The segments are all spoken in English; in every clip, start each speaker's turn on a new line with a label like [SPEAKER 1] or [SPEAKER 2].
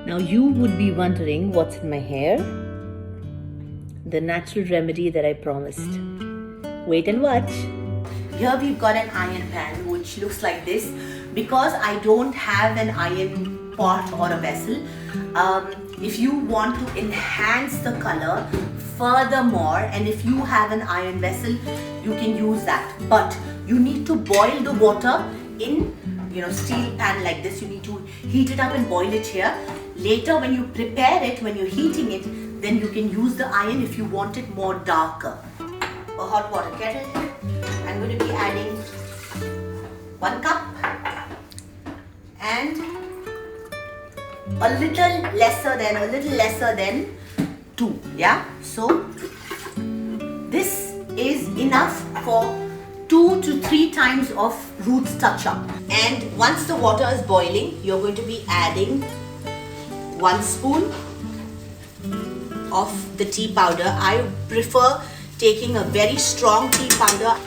[SPEAKER 1] Now you would be wondering what's in my hair. The natural remedy that I promised. Wait and watch. Here we've got an iron pan which looks like this. Because I don't have an iron pot or a vessel, if you want to enhance the color furthermore, and if you have an iron vessel, you can use that. But you need to boil the water in steel pan like this. You need to heat it up and boil it here. Later when you prepare it, when you're heating it, then you can use the iron if you want it more darker. A hot water kettle. I'm going to be adding 1 cup and a little lesser than 2. Yeah, so this is enough for 2 to 3 times of roots touch up. And once the water is boiling, you're going to be adding 1 spoon of the tea powder. I prefer taking a very strong tea powder.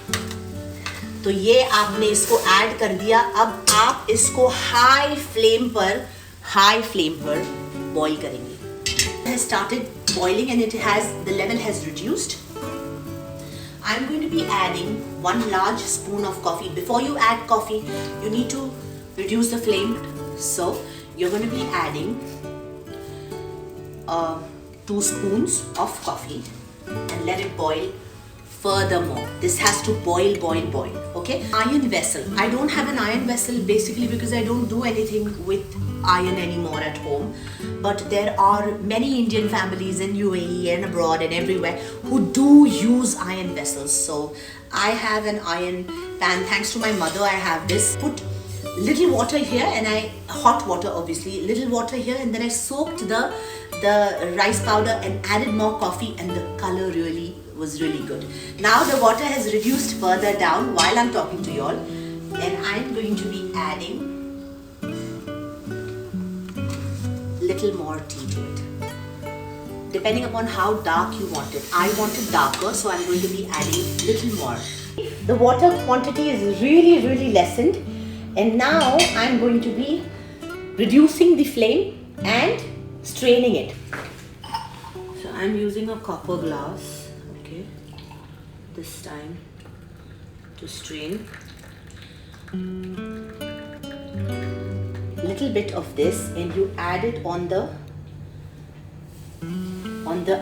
[SPEAKER 1] तो ये आपने इसको add कर दिया. अब आप इसको high flame पर बॉईल करेंगे. It has started boiling and the level has reduced. I'm going to be adding 1 large spoon of coffee. Before you add coffee, you need to reduce the flame. So you're going to be adding 2 spoons of coffee and let it boil. Furthermore, this has to boil. Okay? Iron vessel. I don't have an iron vessel basically because I don't do anything with iron anymore at home. But there are many Indian families in UAE and abroad and everywhere who do use iron vessels. So I have an iron pan. Thanks to my mother, I have this. Put little water here and hot water obviously, little water here, and then I soaked the rice powder and added more coffee, and the color was really good. Now the water has reduced further down while I'm talking to you all, and I'm going to be adding little more tea to it, depending upon how dark you want it. I want it darker, so I'm going to be adding little more. The water quantity is really lessened, and now I'm going to be reducing the flame and straining it. So I'm using a copper glass, okay, this time to strain. Little bit of this, and you add it on the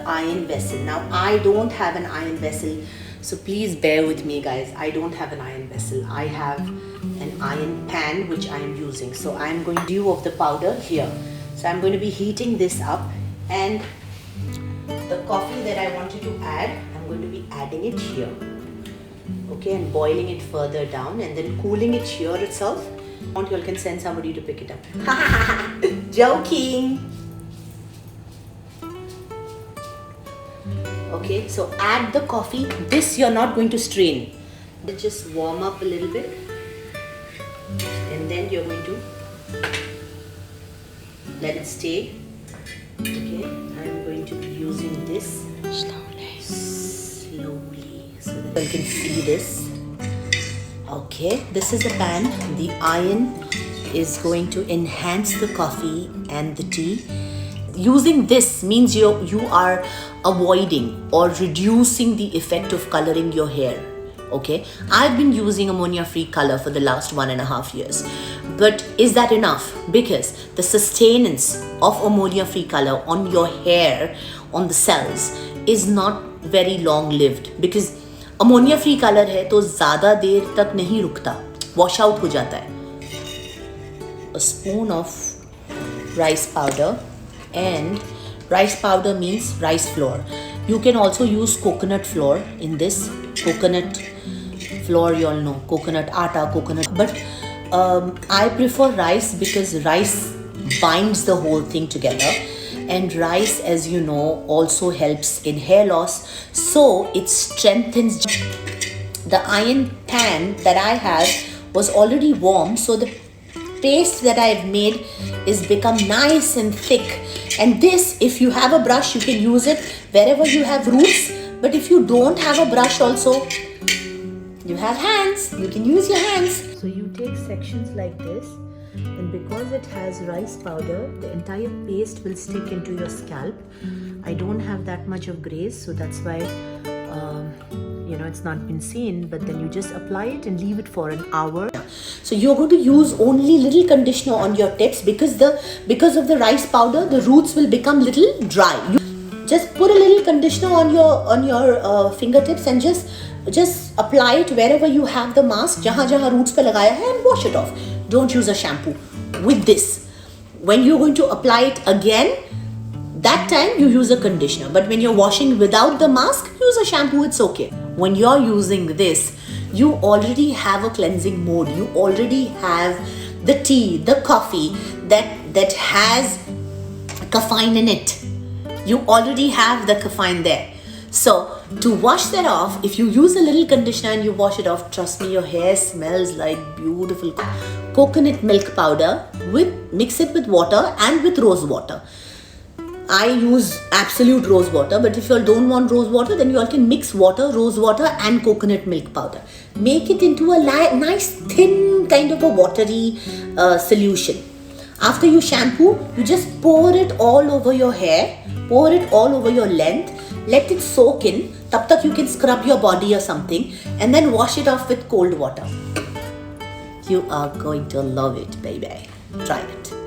[SPEAKER 1] iron vessel. Now I don't have an iron vessel, so please bear with me guys. I don't have an iron vessel. I have an iron pan which I am using. So I'm going to do of the powder here. So I'm going to be heating this up, and the coffee that I wanted to add, I'm going to be adding it here. Okay, and boiling it further down and then cooling it here itself. You all can send somebody to pick it up. Joking. Okay, so add the coffee. This you're not going to strain. Just warm up a little bit, and then you're going to let it stay. Okay, I'm going to be using this slowly so that you can see this. Okay, this is the pan. The iron is going to enhance the coffee and the tea. Using this means you are avoiding or reducing the effect of coloring your hair. Okay, I've been using ammonia-free color for the last 1.5 years. But is that enough? Because the sustenance of ammonia-free color on your hair, on the cells, is not very long-lived. Because ammonia-free color है तो ज़्यादा देर तक नहीं रुकता, wash out हो जाता है. A spoon of rice powder, and rice powder means rice flour. You can also use coconut flour in this. Coconut flour, you all know, coconut atta, coconut. But I prefer rice because rice binds the whole thing together. And rice, as you know, also helps in hair loss. So it strengthens. The iron pan that I have was already warm. So the paste that I've made is become nice and thick. And this, if you have a brush, you can use it wherever you have roots. But if you don't have a brush also, you have hands, you can use your hands. So you take sections like this and because it has rice powder, the entire paste will stick into your scalp. I don't have that much of grace, so that's why it's not been seen, but then you just apply it and leave it for an hour. So you're going to use only little conditioner on your tips because of the rice powder, the roots will become little dry. You just put a little conditioner on your fingertips and just apply it wherever you have the mask, jahan roots pe lagaya hai, and wash it off. Don't use a shampoo with this. When you're going to apply it again, that time you use a conditioner, but when you're washing without the mask, use a shampoo, it's okay. When you're using this, you already have a cleansing mode. You already have the tea, the coffee that has caffeine in it. You already have the caffeine there. So to wash that off, if you use a little conditioner and you wash it off, trust me, your hair smells like beautiful coconut milk powder. Mix it with water and with rose water. I use absolute rose water, but if you all don't want rose water, then you all can mix water, rose water and coconut milk powder. Make it into a nice thin kind of a watery solution. After you shampoo, you just pour it all over your hair, pour it all over your length, let it soak in. Tab tak you can scrub your body or something and then wash it off with cold water. You are going to love it, baby. Try it.